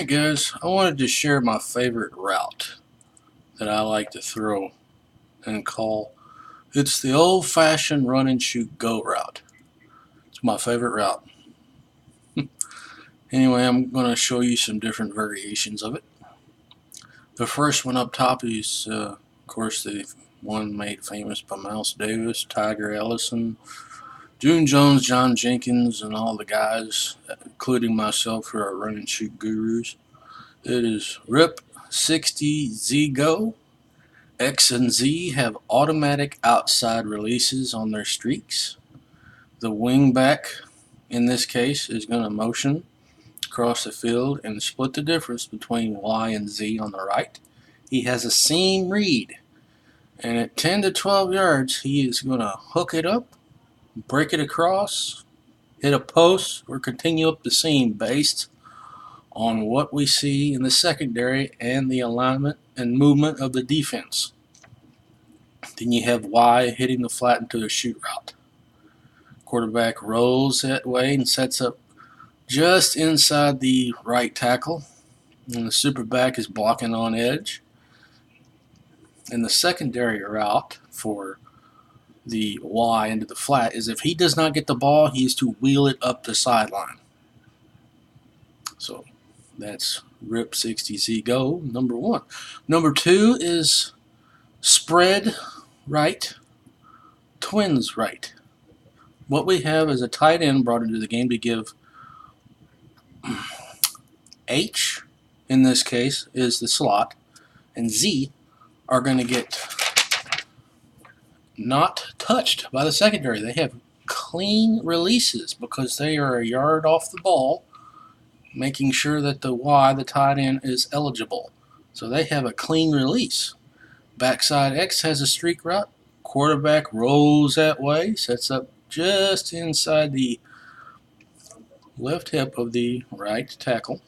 Alright guys, I wanted to share my favorite route that I like to throw and call. It's the old-fashioned run and shoot go route. It's my favorite route. Anyway, I'm going to show you some different variations of it. The first one up top is, of course, the one made famous by Miles Davis, Tiger Ellison, June Jones, John Jenkins, and all the guys, including myself, who are run and shoot gurus. It is RIP 60 Z Go. X and Z have automatic outside releases on their streaks. The wingback, in this case, is going to motion across the field and split the difference between Y and Z on the right. He has a seam read, and at 10 to 12 yards, he is going to hook it up, break it across, hit a post, or continue up the seam based on what we see in the secondary and the alignment and movement of the defense. Then you have Y hitting the flat into a shoot route. Quarterback rolls that way and sets up just inside the right tackle, and the super back is blocking on edge. And the secondary route for the Y into the flat is if he does not get the ball, he is to wheel it up the sideline. So that's RIP 60Z Go, number one. Number two is spread right, twins right. What we have is a tight end brought into the game to give H, in this case, is the slot, and Z are going to get not touched by the secondary. They have clean releases because they are a yard off the ball, making sure that the Y, the tight end, is eligible. So they have a clean release. Backside X has a streak route. Quarterback rolls that way, sets up just inside the left hip of the right tackle.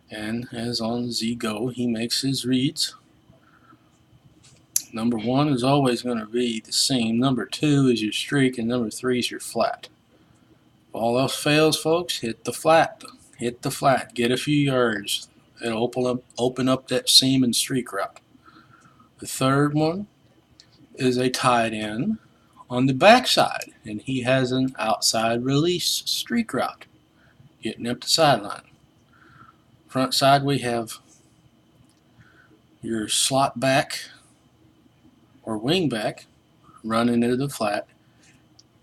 And as on Z Go, he makes his reads. Number one is always going to be the seam. Number two is your streak, and number three is your flat. If all else fails, folks, hit the flat. Hit the flat. Get a few yards. It'll open up that seam and streak route. The third one is a tight end on the backside, and he has an outside release streak route, getting up the sideline. Front side, we have your slot back or wing back running into the flat.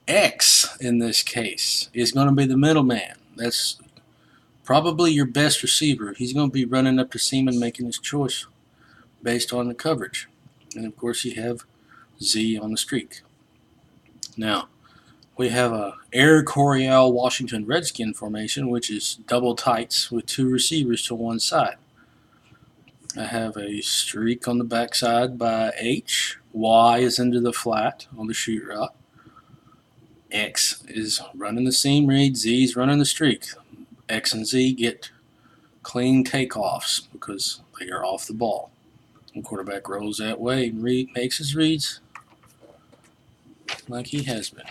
X, in this case, is going to be the middleman. That's probably your best receiver. He's going to be running up the seam and making his choice based on the coverage. And of course, you have Z on the streak. Now, we have a Air Coryell Washington Redskin formation, which is double tights with two receivers to one side. I have a streak on the backside by H. Y is into the flat on the shoot route. X is running the seam read. Z is running the streak. X and Z get clean takeoffs because they are off the ball. And quarterback rolls that way and makes his reads like he has been.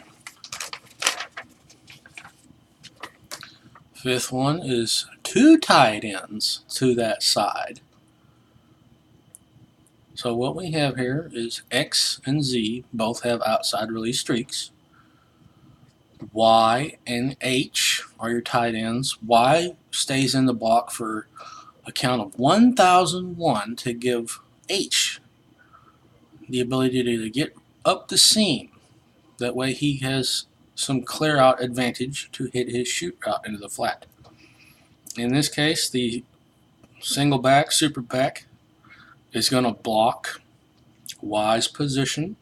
Fifth one is two tight ends to that side. So what we have here is X and Z both have outside release streaks. Y and H are your tight ends. Y stays in the block for a count of 1001 to give H the ability to get up the seam. That way he has some clear out advantage to hit his shoot route into the flat. In this case, the single back, super back, is going to block Y's position,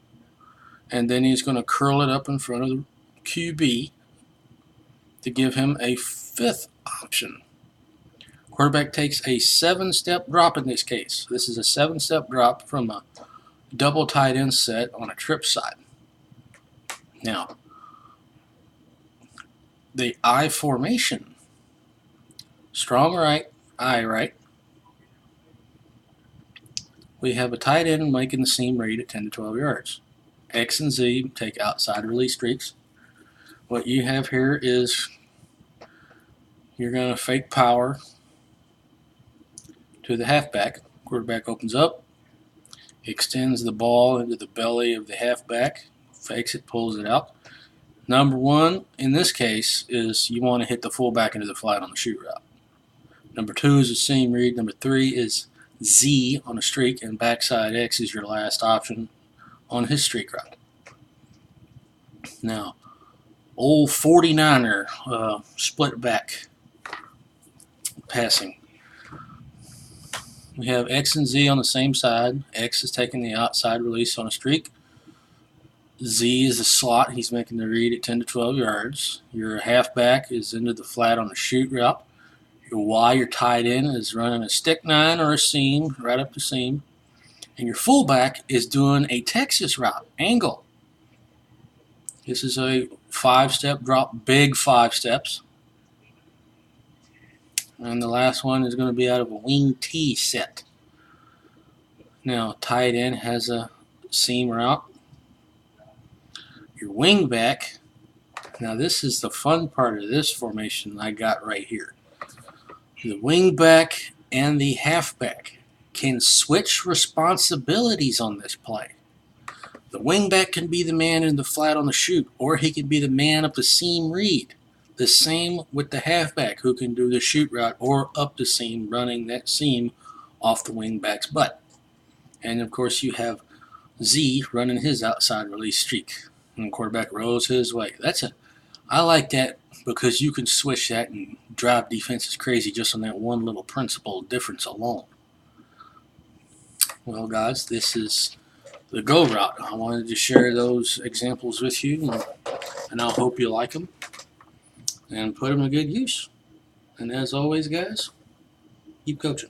and then he's going to curl it up in front of the QB to give him a fifth option. Quarterback takes a 7-step drop in this case. This is a 7-step drop from a double tight end set on a trip side. Now, the I formation, strong right, I right. We have a tight end making the seam read at 10 to 12 yards. X and Z take outside release streaks. What you have here is you're going to fake power to the halfback. Quarterback opens up, extends the ball into the belly of the halfback, fakes it, pulls it out. Number one, in this case, is you want to hit the fullback into the flat on the shoot route. Number two is a seam read. Number three is Z on a streak, and backside X is your last option on his streak route. Now, old 49er split back passing. We have X and Z on the same side. X is taking the outside release on a streak. Z is the slot. He's making the read at 10 to 12 yards. Your halfback is into the flat on the shoot route. Your Y, your tight end, is running a stick 9 or a seam, right up the seam. And your fullback is doing a Texas route, angle. This is a 5-step drop, big 5 steps. And the last one is going to be out of a wing T set. Now, tight end has a seam route. Your wing back, now this is the fun part of this formation I got right here. The wing back and the halfback can switch responsibilities on this play. The wing back can be the man in the flat on the shoot, or he can be the man up the seam read. The same with the halfback, who can do the shoot route or up the seam, running that seam off the wing back's butt. And of course you have Z running his outside release streak. And the quarterback rolls his way. I like that because you can switch that and drive defenses crazy just on that one little principle difference alone. Well, guys, this is the go route. I wanted to share those examples with you, and I hope you like them and put them to good use. And as always, guys, keep coaching.